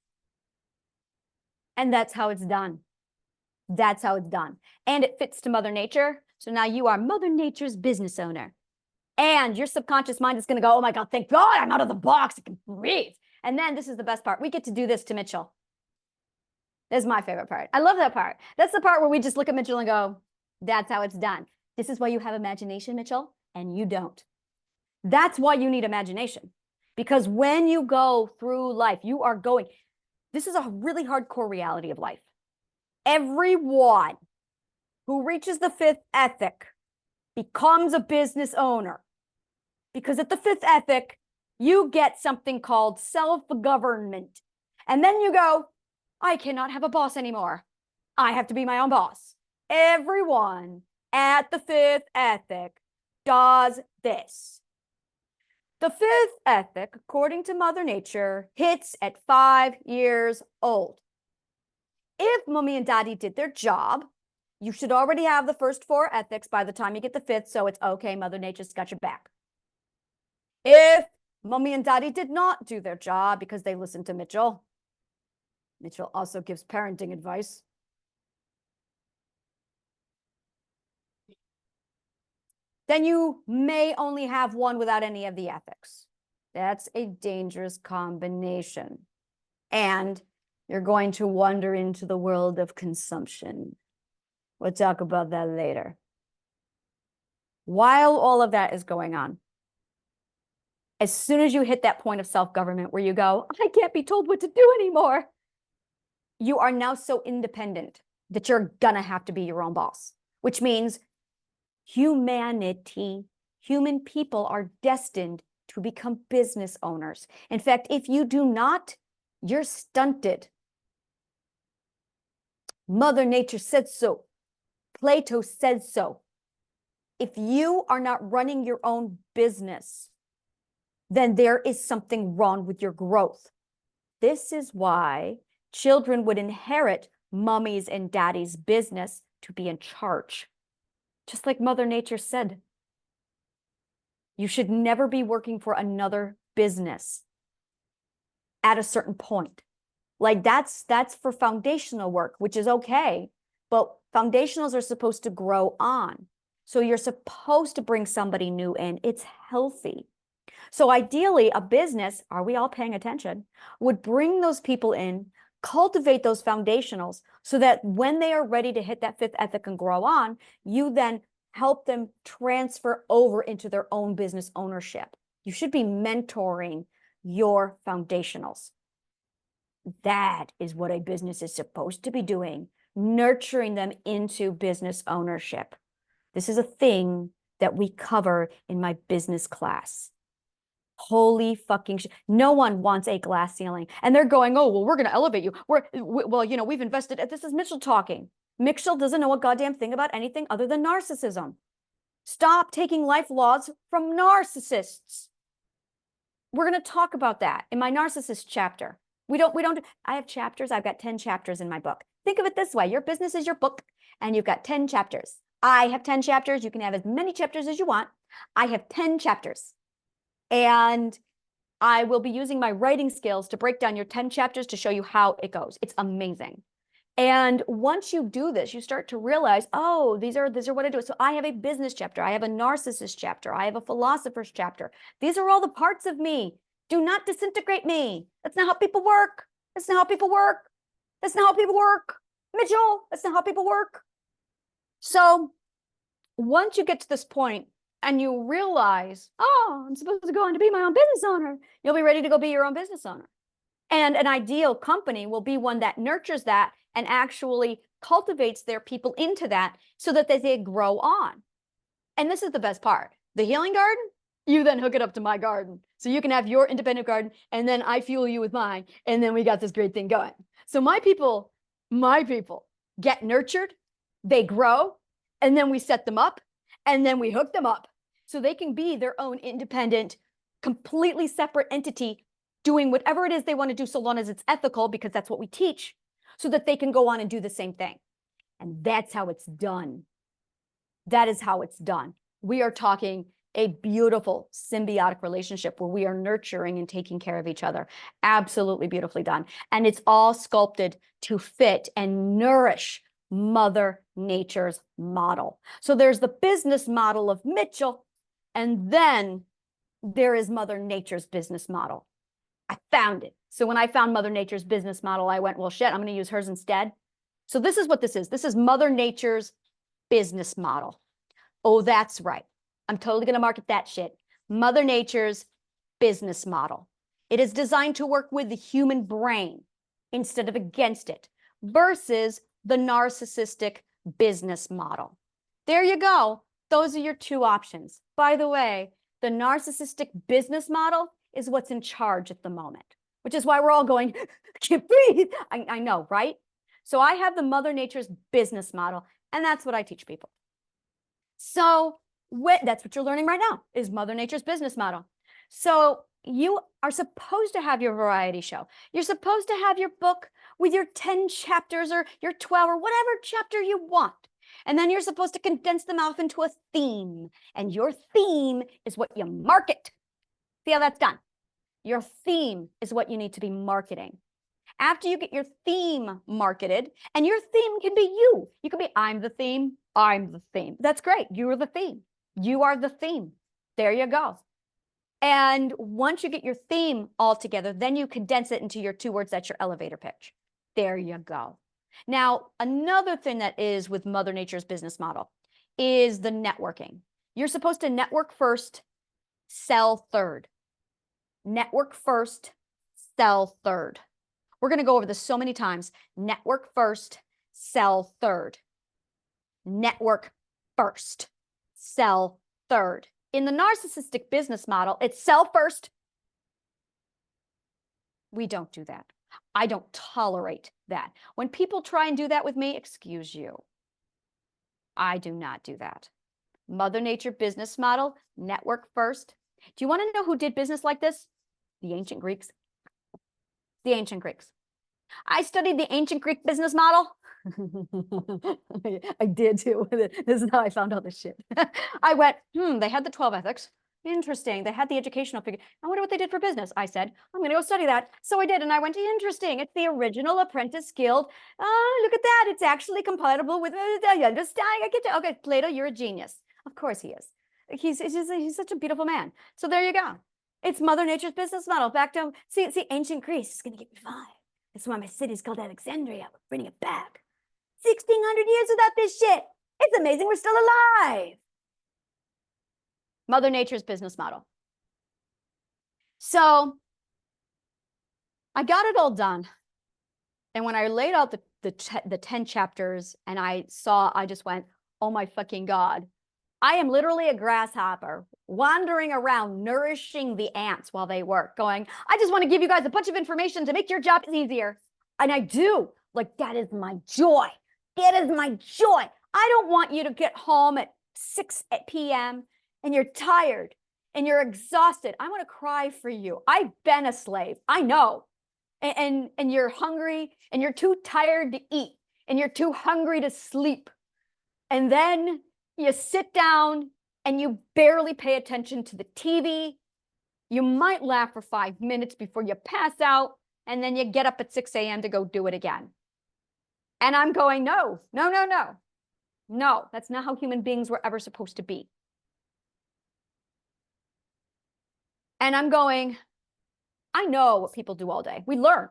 And that's how it's done. That's how it's done. And it fits to Mother Nature. So now you are Mother Nature's business owner. And your subconscious mind is going to go, oh my God, thank God I'm out of the box. I can breathe. And then this is the best part. We get to do this to Mitchell. This is my favorite part. I love that part. That's the part where we just look at Mitchell and go, that's how it's done. This is why you have imagination, Mitchell, and you don't. That's why you need imagination. Because when you go through life, you are going, this is a really hardcore reality of life. Everyone who reaches the 5th ethic becomes a business owner. Because at the 5th ethic, you get something called self-government. And then you go, I cannot have a boss anymore. I have to be my own boss. Everyone at the 5th ethic does this. The 5th ethic, according to Mother Nature, hits at 5 years old. If mommy and daddy did their job, you should already have the first 4 ethics by the time you get the 5th, so it's okay, Mother Nature's got your back. If mommy and daddy did not do their job because they listened to Mitchell, Mitchell also gives parenting advice. Then you may only have one without any of the ethics. That's a dangerous combination. And you're going to wander into the world of consumption. We'll talk about that later. While all of that is going on, as soon as you hit that point of self-government where you go, I can't be told what to do anymore, you are now so independent that you're gonna have to be your own boss, which means humanity, human people are destined to become business owners. In fact, if you do not, you're stunted. Mother Nature said so. Plato said so. If you are not running your own business, then there is something wrong with your growth. This is why children would inherit mommy's and daddy's business to be in charge. Just like Mother Nature said, you should never be working for another business at a certain point. Like that's for foundational work, which is okay, but foundationals are supposed to grow on. So you're supposed to bring somebody new in. It's healthy. So ideally, a business, are we all paying attention, would bring those people in, cultivate those foundationals so that when they are ready to hit that 5th ethic and grow on, you then help them transfer over into their own business ownership. You should be mentoring your foundationals. That is what a business is supposed to be doing, nurturing them into business ownership. This is a thing that we cover in my business class. Holy fucking shit. No one wants a glass ceiling. And they're going, oh, well, we're going to elevate you. Well, you know, we've invested. This is Mitchell talking. Mitchell doesn't know a goddamn thing about anything other than narcissism. Stop taking life laws from narcissists. We're going to talk about that in my narcissist chapter. I have chapters. I've got 10 chapters in my book. Think of it this way. Your business is your book and you've got 10 chapters. I have 10 chapters. You can have as many chapters as you want. I have 10 chapters. And I will be using my writing skills to break down your 10 chapters to show you how it goes. It's amazing. And once you do this, you start to realize, oh, these are what I do. So I have a business chapter. I have a narcissist chapter. I have a philosopher's chapter. These are all the parts of me. Do not disintegrate me. That's not how people work. That's not how people work. That's not how people work. Mitchell, that's not how people work. So once you get to this point and you realize, oh, I'm supposed to go on to be my own business owner, you'll be ready to go be your own business owner. And an ideal company will be one that nurtures that and actually cultivates their people into that so that they grow on. And this is the best part. The healing garden, you then hook it up to my garden. So you can have your independent garden and then I fuel you with mine. And then we got this great thing going. So my people get nurtured, they grow, and then we set them up and then we hook them up so they can be their own independent, completely separate entity doing whatever it is they want to do so long as it's ethical, because that's what we teach, so that they can go on and do the same thing. And that's how it's done. That is how it's done. We are talking a beautiful symbiotic relationship where we are nurturing and taking care of each other. Absolutely beautifully done. And it's all sculpted to fit and nourish Mother Nature's model. So there's the business model of Mitchell, and then there is Mother Nature's business model. I found it. So when I found Mother Nature's business model, I went, well, shit, I'm going to use hers instead. So this is what this is. This is Mother Nature's business model. Oh, that's right. I'm totally going to market that shit. Mother Nature's business model. It is designed to work with the human brain instead of against it, versus the narcissistic business model. There you go. Those are your two options. By the way, the narcissistic business model is what's in charge at the moment, which is why we're all going, I can't breathe. I know, right? So I have the Mother Nature's business model, and that's what I teach people. So that's what you're learning right now, is Mother Nature's business model. So you are supposed to have your variety show. You're supposed to have your book with your 10 chapters or your 12 or whatever chapter you want. And then you're supposed to condense them off into a theme. And your theme is what you market. See how that's done? Your theme is what you need to be marketing. After you get your theme marketed, and your theme can be you. You can be, I'm the theme, I'm the theme. That's great. You are the theme. You are the theme. There you go. And once you get your theme all together, then you condense it into your 2 words. That's your elevator pitch. There you go. Now, another thing that is with Mother Nature's business model is the networking. You're supposed to network first, sell third. Network first, sell third. We're going to go over this so many times. Network first, sell third. Network first, sell third. In the narcissistic business model, it's sell first. We don't do that. I don't tolerate that. When people try and do that with me, excuse you. I do not do that. Mother Nature business model, network first. Do you want to know who did business like this? The ancient Greeks. The ancient Greeks. I studied the ancient Greek business model. I did too. This is how I found all this shit. I went, they had the 12 ethics. Interesting. They had the educational figure. I wonder what they did for business. I said, I'm going to go study that. So I did. And I went, interesting. It's the original apprentice guild. Oh, look at that. It's actually compatible with, you understand? I get you. Okay, Plato, you're a genius. Of course he is. He's such a beautiful man. So there you go. It's Mother Nature's business model. Back to, see, ancient Greece is going to get me five. That's why my city's called Alexandria. We're bringing it back. 1,600 years without this shit. It's amazing we're still alive. Mother Nature's business model. So I got it all done. And when I laid out the 10 chapters and I just went, oh my fucking God. I am literally a grasshopper wandering around, nourishing the ants while they work, going, I just want to give you guys a bunch of information to make your job easier. And I do. Like, that is my joy. It is my joy. I don't want you to get home at 6 p.m. and you're tired and you're exhausted. I want to cry for you. I've been a slave. I know. And you're hungry and you're too tired to eat and you're too hungry to sleep. And then you sit down and you barely pay attention to the TV. You might laugh for 5 minutes before you pass out, and then you get up at 6 a.m. to go do it again. And I'm going, no, no, no, no. No, that's not how human beings were ever supposed to be. And I'm going, I know what people do all day. We learn.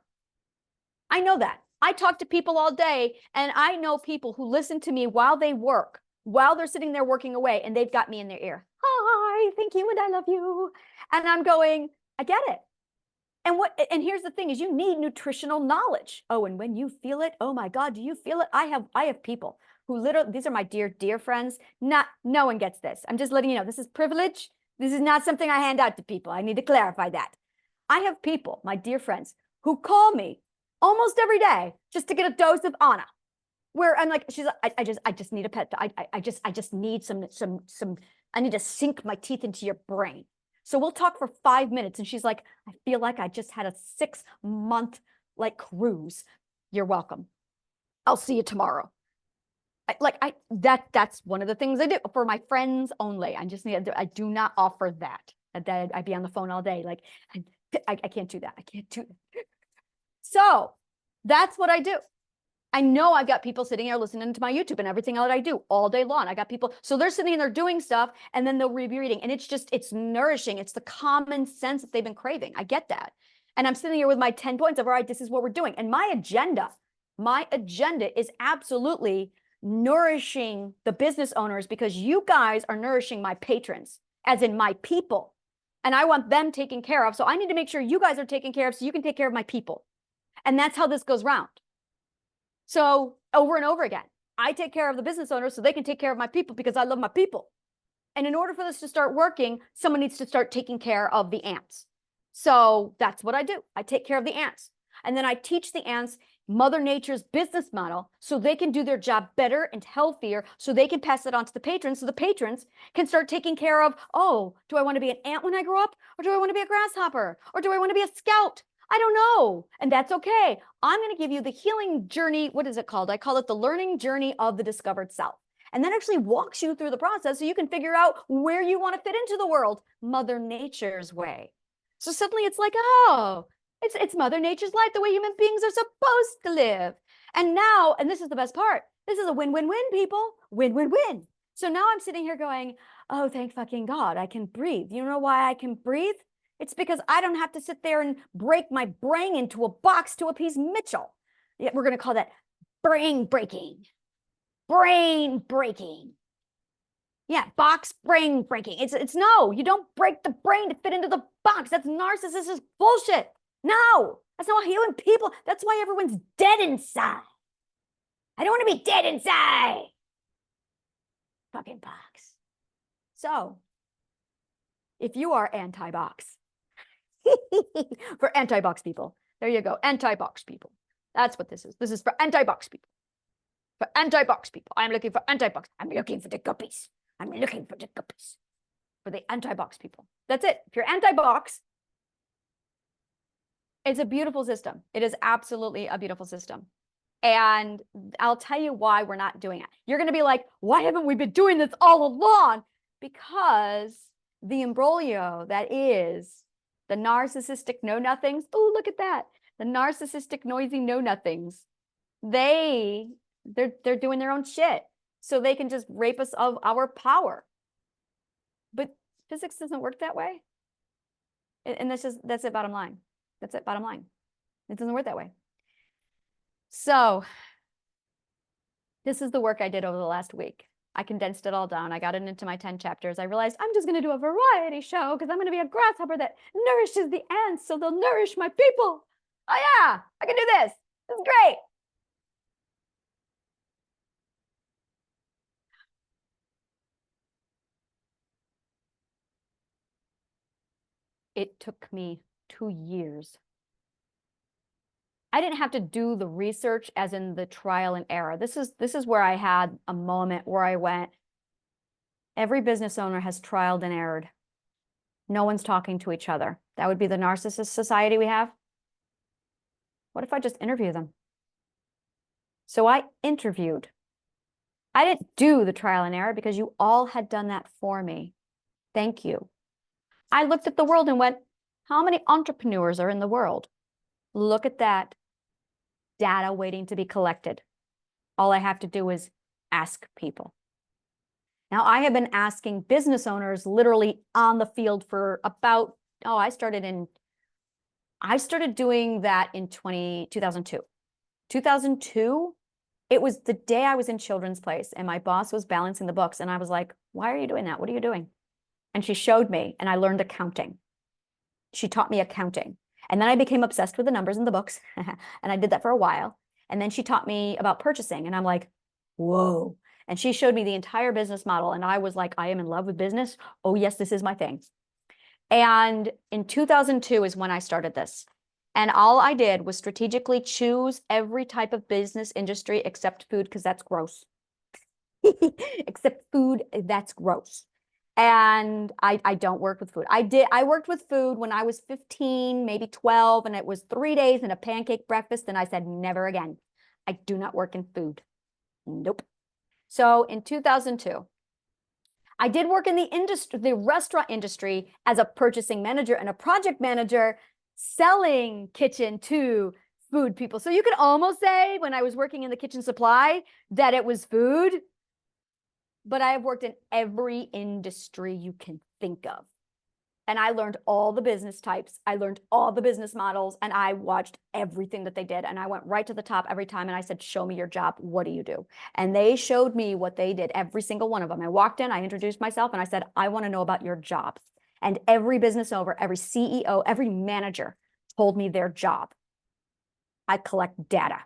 I know that. I talk to people all day, and I know people who listen to me while they work, while they're sitting there working away, and they've got me in their ear. Hi, thank you, and I love you. And I'm going, I get it. And here's the thing is you need nutritional knowledge. Oh, and when you feel it, oh my God, do you feel it? I have people who literally, these are my dear, dear friends. No one gets this. I'm just letting you know, this is privilege. This is not something I hand out to people. I need to clarify that. I have people, my dear friends, who call me almost every day just to get a dose of Anna, where I'm like, she's like, I just need a pet. I just need some, I need to sink my teeth into your brain. So we'll talk for 5 minutes. And she's like, I feel like I just had a 6-month like cruise. You're welcome. I'll see you tomorrow. That's one of the things I do for my friends only. I just need, I do not offer that. I'd be on the phone all day. Like, I can't do that. I can't do that. So that's what I do. I know I've got people sitting here listening to my YouTube and everything that I do all day long. I got people, so they're sitting there doing stuff and then they'll be reading, and it's nourishing. It's the common sense that they've been craving. I get that. And I'm sitting here with my 10 points of, all right, this is what we're doing. And my agenda is absolutely nourishing the business owners, because you guys are nourishing my patrons, as in my people. And I want them taken care of. So I need to make sure you guys are taken care of so you can take care of my people. And that's how this goes round. So over and over again, I take care of the business owners so they can take care of my people, because I love my people. And in order for this to start working, someone needs to start taking care of the ants. So that's what I do. I take care of the ants. And then I teach the ants Mother Nature's business model so they can do their job better and healthier, so they can pass it on to the patrons, so the patrons can start taking care of, oh, do I want to be an ant when I grow up? Or do I want to be a grasshopper? Or do I want to be a scout? I don't know. And that's okay. I'm going to give you the healing journey. What is it called? I call it the learning journey of the discovered self. And that actually walks you through the process so you can figure out where you want to fit into the world, Mother Nature's way. So suddenly it's like, oh, it's Mother Nature's life, the way human beings are supposed to live. And now, and this is the best part, this is a win-win-win, people. Win-win-win. So now I'm sitting here going, oh, thank fucking God, I can breathe. You know why I can breathe? It's because I don't have to sit there and break my brain into a box to appease Mitchell. Yeah, we're going to call that brain breaking. Brain breaking. Yeah, box brain breaking. It's no, you don't break the brain to fit into the box. That's narcissistic bullshit. No, that's not healing people. That's why everyone's dead inside. I don't want to be dead inside. Fucking box. So, if you are anti-box, for anti-box people, there you go, anti-box people. That's what this is. This is for anti-box people. For anti-box people. I'm looking for anti-box. I'm looking for the guppies. I'm looking for the guppies. For the anti-box people. That's it. If you're anti-box, it's a beautiful system. It is absolutely a beautiful system. And I'll tell you why we're not doing it. You're going to be like, why haven't we been doing this all along? Because the imbroglio that is the narcissistic know-nothings. Oh, look at that. The narcissistic, noisy know-nothings. They're doing their own shit. So they can just rape us of our power. But physics doesn't work that way. And that's it, bottom line. That's it, bottom line. It doesn't work that way. So this is the work I did over the last week. I condensed it all down. I got it into my 10 chapters. I realized I'm just going to do a variety show because I'm going to be a grasshopper that nourishes the ants so they'll nourish my people. Oh yeah, I can do this. This is great. It took me 2 years. I didn't have to do the research as in the trial and error. This is where I had a moment where I went, every business owner has trialed and errored. No one's talking to each other. That would be the narcissist society we have. What if I just interview them? So I interviewed. I didn't do the trial and error because you all had done that for me. Thank you. I looked at the world and went, how many entrepreneurs are in the world? Look at that data waiting to be collected. All I have to do is ask people. Now, I have been asking business owners literally on the field for about, I started doing that in 2002. 2002, it was the day I was in Children's Place and my boss was balancing the books. And I was like, why are you doing that? What are you doing? And she showed me and I learned accounting. She taught me accounting. And then I became obsessed with the numbers in the books. And I did that for a while. And then she taught me about purchasing. And I'm like, whoa. And she showed me the entire business model. And I was like, I am in love with business. Oh, yes, this is my thing. And in 2002 is when I started this. And all I did was strategically choose every type of business industry except food, because that's gross. Except food, that's gross. And I don't work with food. I worked with food when I was 15, maybe 12, and it was 3 days and a pancake breakfast. And I said, never again. I do not work in food. Nope. So in 2002, I did work in the industry, the restaurant industry, as a purchasing manager and a project manager selling kitchen to food people. So you could almost say when I was working in the kitchen supply that it was food, but I have worked in every industry you can think of. And I learned all the business types. I learned all the business models and I watched everything that they did. And I went right to the top every time. And I said, show me your job. What do you do? And they showed me what they did, every single one of them. I walked in, I introduced myself and I said, I want to know about your job. And every business owner, every CEO, every manager told me their job. I collect data.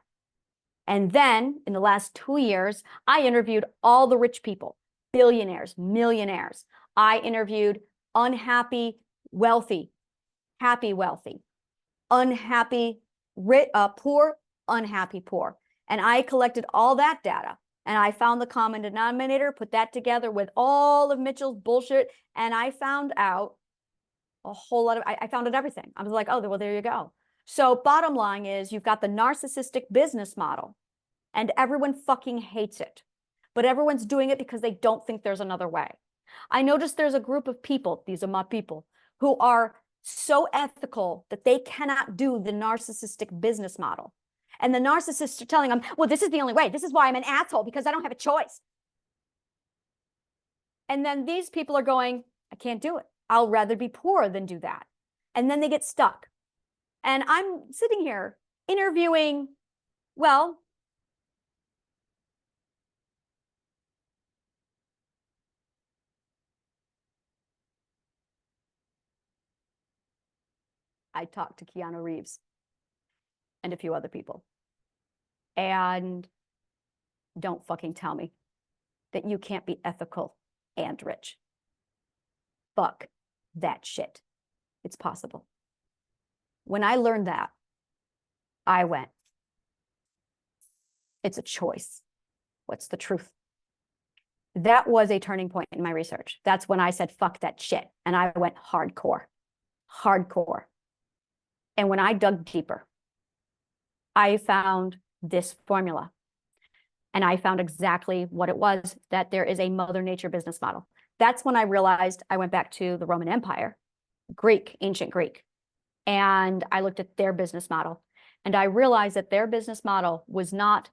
And then in the last 2 years, I interviewed all the rich people, billionaires, millionaires. I interviewed unhappy, wealthy, happy, wealthy, unhappy, poor, unhappy, poor. And I collected all that data and I found the common denominator, put that together with all of Mitchell's bullshit. And I found out a whole lot of, I found out everything. I was like, oh, well, there you go. So bottom line is you've got the narcissistic business model and everyone fucking hates it, but everyone's doing it because they don't think there's another way. I noticed there's a group of people, these are my people, who are so ethical that they cannot do the narcissistic business model. And the narcissists are telling them, well, this is the only way. This is why I'm an asshole, because I don't have a choice. And then these people are going, I can't do it. I'll rather be poor than do that. And then they get stuck. And I'm sitting here interviewing, well, I talked to Keanu Reeves and a few other people. And don't fucking tell me that you can't be ethical and rich. Fuck that shit. It's possible. When I learned that, I went, it's a choice. What's the truth? That was a turning point in my research. That's when I said, fuck that shit. And I went hardcore, hardcore. And when I dug deeper, I found this formula. And I found exactly what it was, that there is a Mother Nature business model. That's when I realized I went back to the Roman Empire, Greek, ancient Greek, and I looked at their business model. And I realized that their business model was not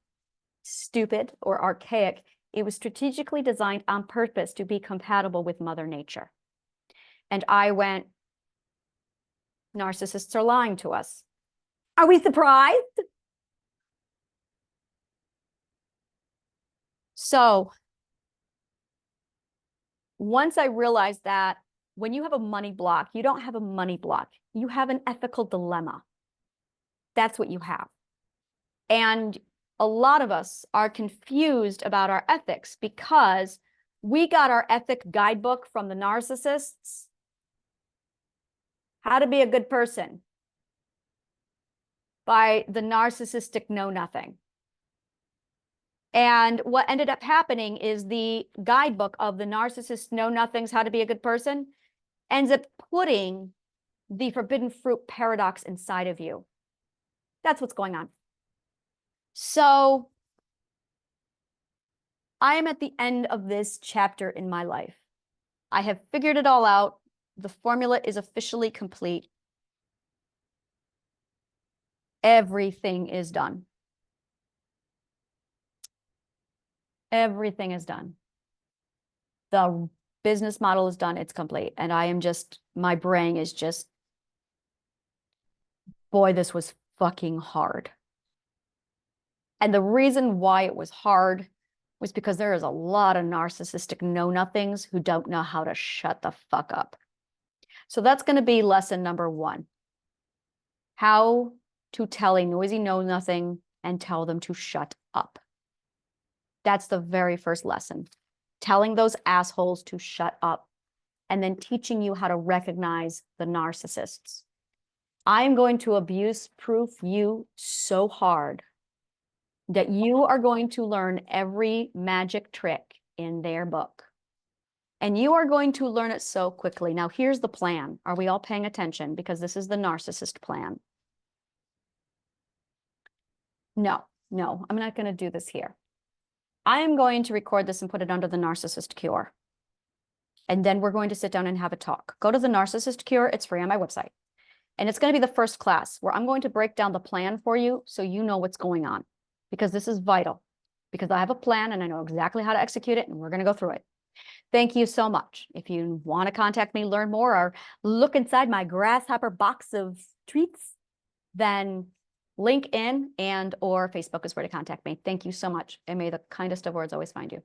stupid or archaic. It was strategically designed on purpose to be compatible with Mother Nature. And I went, narcissists are lying to us. Are we surprised? So once I realized that when you have a money block, you don't have a money block. You have an ethical dilemma. That's what you have. And a lot of us are confused about our ethics because we got our ethic guidebook from the narcissists. How to be a good person. by the narcissistic know-nothing. And what ended up happening is the guidebook of the narcissist know-nothings, how to be a good person, ends up putting the forbidden fruit paradox inside of you. That's what's going on. So I am at the end of this chapter in my life. I have figured it all out. The formula is officially complete. Everything is done. Everything is done. The business model is done. It's complete. And I am just, my brain is just, boy, this was fucking hard. And the reason why it was hard was because there is a lot of narcissistic know-nothings who don't know how to shut the fuck up. So that's going to be lesson number 1. How to tell a noisy know-nothing and tell them to shut up. That's the very first lesson. Telling those assholes to shut up and then teaching you how to recognize the narcissists. I am going to abuse-proof you so hard that you are going to learn every magic trick in their book. And you are going to learn it so quickly. Now, here's the plan. Are we all paying attention? Because this is the narcissist plan. No, I'm not going to do this here. I am going to record this and put it under the narcissist cure. And then we're going to sit down and have a talk. Go to the narcissist cure. It's free on my website. And it's going to be the first class where I'm going to break down the plan for you so you know what's going on. Because this is vital. Because I have a plan and I know exactly how to execute it, and we're going to go through it. Thank you so much. If you want to contact me, learn more, or look inside my grasshopper box of treats, then LinkedIn and or Facebook is where to contact me. Thank you so much. And may the kindest of words always find you.